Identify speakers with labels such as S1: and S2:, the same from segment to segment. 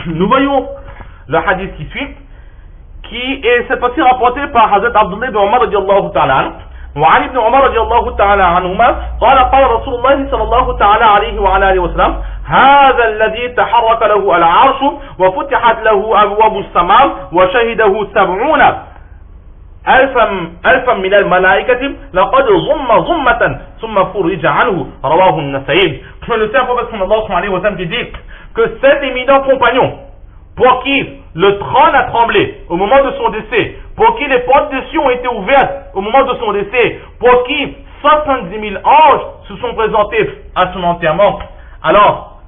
S1: nous voyons le hadith qui suit, qui est cette fois-ci rapporté par Hazrat Abdullah ibn Umar radiallahu ta'ala. وعن ابن عمر رضي الله تعالى عنهما قال قال رسول الله صلى الله تعالى عليه وعلى آله وسلم هذا الذي تحرك له العرش وفتحت له أبواب السماء وشهده 70 ألفا من الملائكة لقد ضم ضمة ثم فرج عنه رواه النسائي. Le Saint Prophète sallallahu alayhi wa sallam dit que cet éminent compagnon pour qui le trône a tremblé au moment de son décès, pour qui les portes des cieux ont été ouvertes au moment de son décès, pour qui 70 000 anges se sont présentés à son enterrement, alors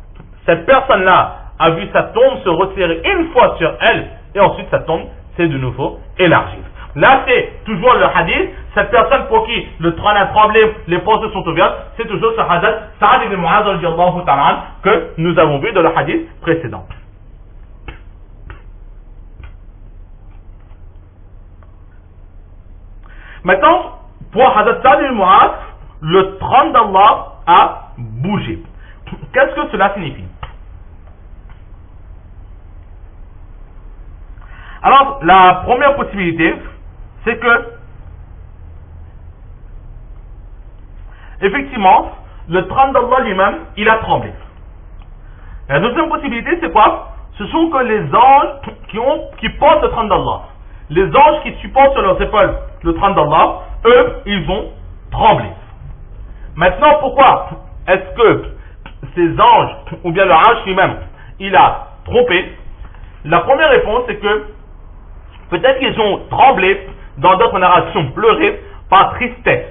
S1: cette personne-là a vu sa tombe se resserrer une fois sur elle, et ensuite sa tombe s'est de nouveau élargie. Là, c'est toujours le hadith, cette personne pour qui le trône a tremblé, les portes sont ouvertes, c'est toujours ce hadith Sa'ad ibn Mu'adh radiyallahu ta'ala que nous avons vu dans le hadith précédent. Maintenant, pour Hazrat Sa'ad ibn Mu'adh, le trône d'Allah a bougé. Qu'est-ce que cela signifie? Alors, la première possibilité, c'est que, effectivement, le trône d'Allah lui-même, il a tremblé. La deuxième possibilité, c'est quoi? Ce sont que les anges qui portent le trône d'Allah, les anges qui supportent sur leurs épaules le trône d'Allah, eux, ils ont tremblé. Maintenant, pourquoi est-ce que ces anges, ou bien le arsh lui-même, il a trompé? La première réponse, c'est que peut-être qu'ils ont tremblé, dans d'autres narrations, pleuré par tristesse.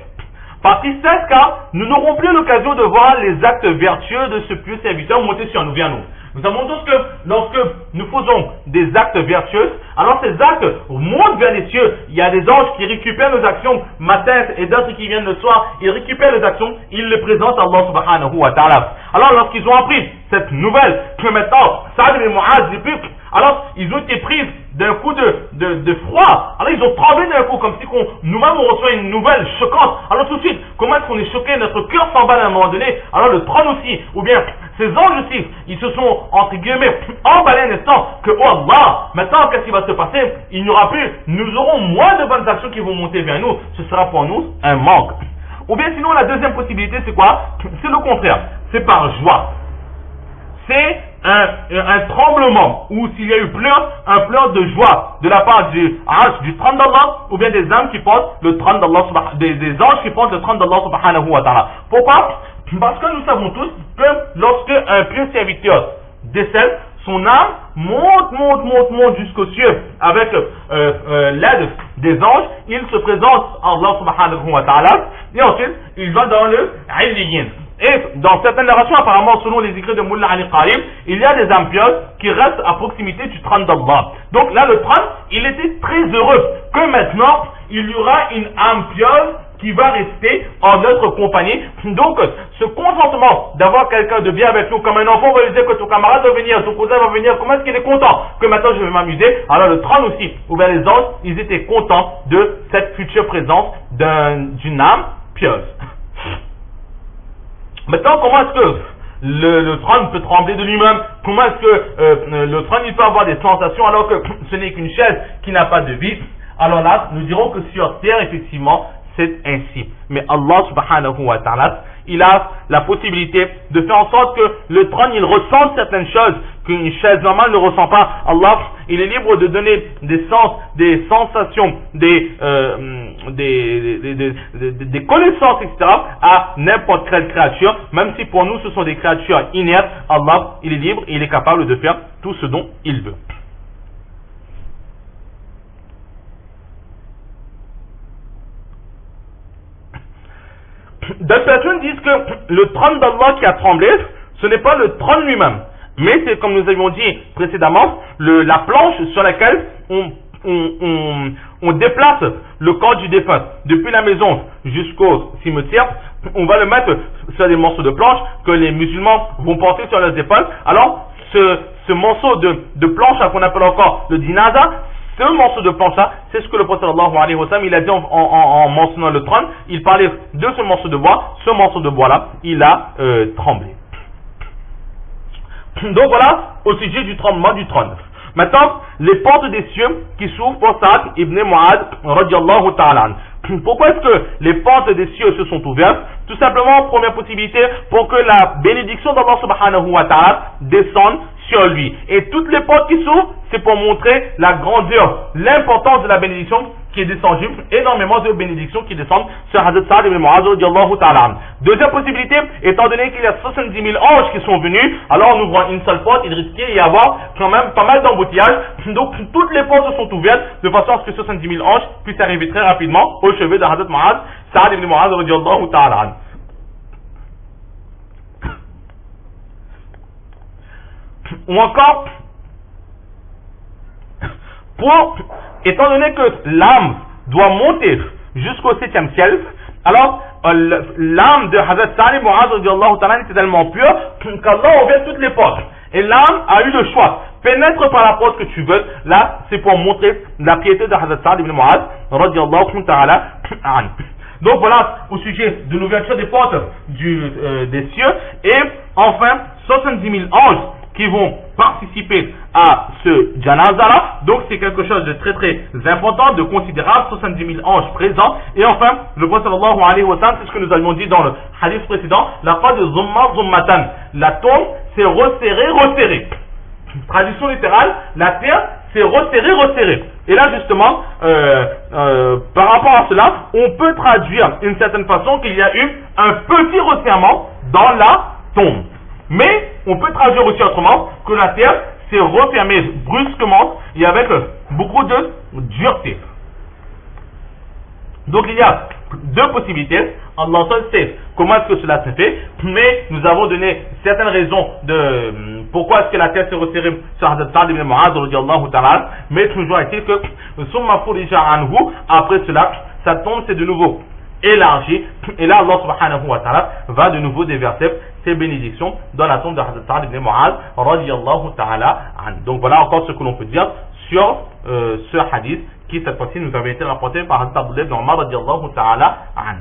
S1: Par tristesse, car nous n'aurons plus l'occasion de voir les actes vertueux de ce pieux serviteur monter sur nous, vers nous. Nous savons tous que lorsque nous faisons des actes vertueux, alors ces actes montent vers les cieux. Il y a des anges qui récupèrent nos actions matin et d'autres qui viennent le soir. Ils récupèrent les actions, ils les présentent à Allah subhanahu wa ta'ala. Alors lorsqu'ils ont appris cette nouvelle, que maintenant Sa'ad ibn Mu'adh, alors ils ont été pris d'un coup de froid. Alors ils ont tremblé d'un coup, comme si nous-mêmes on reçoit une nouvelle choquante. Alors tout de suite, comment est-ce qu'on est choqué? Notre cœur s'emballe à un moment donné. Alors le trône aussi, ou bien ces anges aussi, ils se sont, entre guillemets, emballés un instant, que oh Allah, maintenant qu'est-ce qui va se passer? Il n'y aura plus, nous aurons moins de bonnes actions qui vont monter vers nous. Ce sera pour nous un manque. Ou bien sinon la deuxième possibilité, c'est quoi? C'est le contraire, c'est par joie. C'est un tremblement, ou s'il y a eu un pleur de joie de la part du trône d'Allah, ou bien des âmes qui portent le trône d'Allah, des anges qui portent le trône d'Allah subhanahu wa ta'ala. Pourquoi? Parce que nous savons tous que lorsque un pieux serviteur décède, son âme monte jusqu'aux cieux avec l'aide des anges. Il se présente à Allah subhanahu wa ta'ala et ensuite il va dans le Illiyin. Et dans certaines narrations, apparemment, selon les écrits de Mullah Ali Qarib, il y a des âmes pieuses qui restent à proximité du trône d'Allah. Donc là, le trône, il était très heureux que maintenant, il y aura une âme pieuse qui va rester en notre compagnie. Donc, ce contentement d'avoir quelqu'un de bien avec nous, comme un enfant va lui dire que ton camarade va venir, ton cousin va venir, comment est-ce qu'il est content que maintenant je vais m'amuser? Alors le trône aussi, ou bien les anges, ils étaient contents de cette future présence d'une âme pieuse. Maintenant, comment est-ce que le trône peut trembler de lui-même? Comment est-ce que le trône il peut avoir des sensations alors que ce n'est qu'une chaise qui n'a pas de vie? Alors là, nous dirons que sur terre, effectivement, c'est ainsi. Mais Allah subhanahu wa ta'ala, il a la possibilité de faire en sorte que le trône, il ressente certaines choses qu'une chaise normale ne ressent pas. Allah, il est libre de donner des sens, des sensations, des connaissances, etc. à n'importe quelle créature, même si pour nous ce sont des créatures inertes. Allah, il est libre et il est capable de faire tout ce dont il veut. D'autres personnes disent que le trône d'Allah qui a tremblé, ce n'est pas le trône lui-même, mais c'est comme nous avions dit précédemment, la planche sur laquelle on déplace le corps du défunt depuis la maison jusqu'au cimetière. On va le mettre sur des morceaux de planche que les musulmans vont porter sur leurs épaules. Alors ce morceau de planche qu'on appelle encore le dinaza, ce morceau de planche-là, c'est ce que le prophète sallallahu alayhi wa sallam, il a dit en mentionnant le trône. Il parlait de ce morceau de bois. Ce morceau de bois-là, il a tremblé. Donc voilà, au sujet du tremblement du trône. Maintenant, les portes des cieux qui s'ouvrent pour Saad ibn Mu'adh radiallahu ta'ala. Pourquoi est-ce que les portes des cieux se sont ouvertes? Tout simplement, première possibilité, pour que la bénédiction d'Allah subhanahu wa ta'ala descende sur lui. Et toutes les portes qui s'ouvrent, c'est pour montrer la grandeur, l'importance de la bénédiction qui est descendue, énormément de bénédictions qui descendent sur Hazrat Saad ibn Mu'adh radiallahu ta'ala. Deuxième possibilité, étant donné qu'il y a 70 000 anges qui sont venus, alors en ouvrant une seule porte, il risquait d'y avoir quand même pas mal d'embouteillages. Donc toutes les portes sont ouvertes de façon à ce que 70 000 anges puissent arriver très rapidement au chevet de Hazrat Mu'adh, Saad ibn Mu'adh radiallahu ta'ala. Ou encore, étant donné que l'âme doit monter jusqu'au 7e ciel, alors l'âme de Hazrat Saad ibn Mu'adh radiallahu ta'ala était tellement pure qu'Allah ouvert toutes les portes. Et l'âme a eu le choix. Pénètre par la porte que tu veux. Là, c'est pour montrer la piété de Hazrat Saad ibn Mu'adh radiallahu ta'ala. Donc voilà au sujet de l'ouverture des portes des cieux. Et enfin, 70 000 anges qui vont participer à ce janazah. Donc c'est quelque chose de très très important, de considérable, 70 000 anges présents. Et enfin, le prophète sallallahu alayhi wa sallam, c'est ce que nous avions dit dans le hadith précédent, la fin de Zumma Zummatan. La tombe s'est resserrée. Traduction littérale, la terre s'est resserrée. Et là justement, par rapport à cela, on peut traduire d'une certaine façon qu'il y a eu un petit resserrement dans la tombe. Mais on peut traduire aussi autrement que la terre s'est refermée brusquement et avec beaucoup de dureté. Donc il y a deux possibilités. Allah seul sait comment est-ce que cela se fait, mais nous avons donné certaines raisons de pourquoi est-ce que la terre s'est resserrée sur Hazrat Saad ibn Mu'adh radiallahu ta'ala. Mais toujours est-il que Summa furija anhu, après cela, sa tombe s'est de nouveau élargie, et là Allah subhanahu wa ta'ala va de nouveau déverser ses bénédictions dans la tombe de Hazrat Saad ibn Mu'adh radiallahu ta'ala an. Donc voilà encore ce que l'on peut dire sur ce hadith qui cette fois-ci nous avait été rapporté par Hazrat Abdullah ibn Umar radiallahu ta'ala an.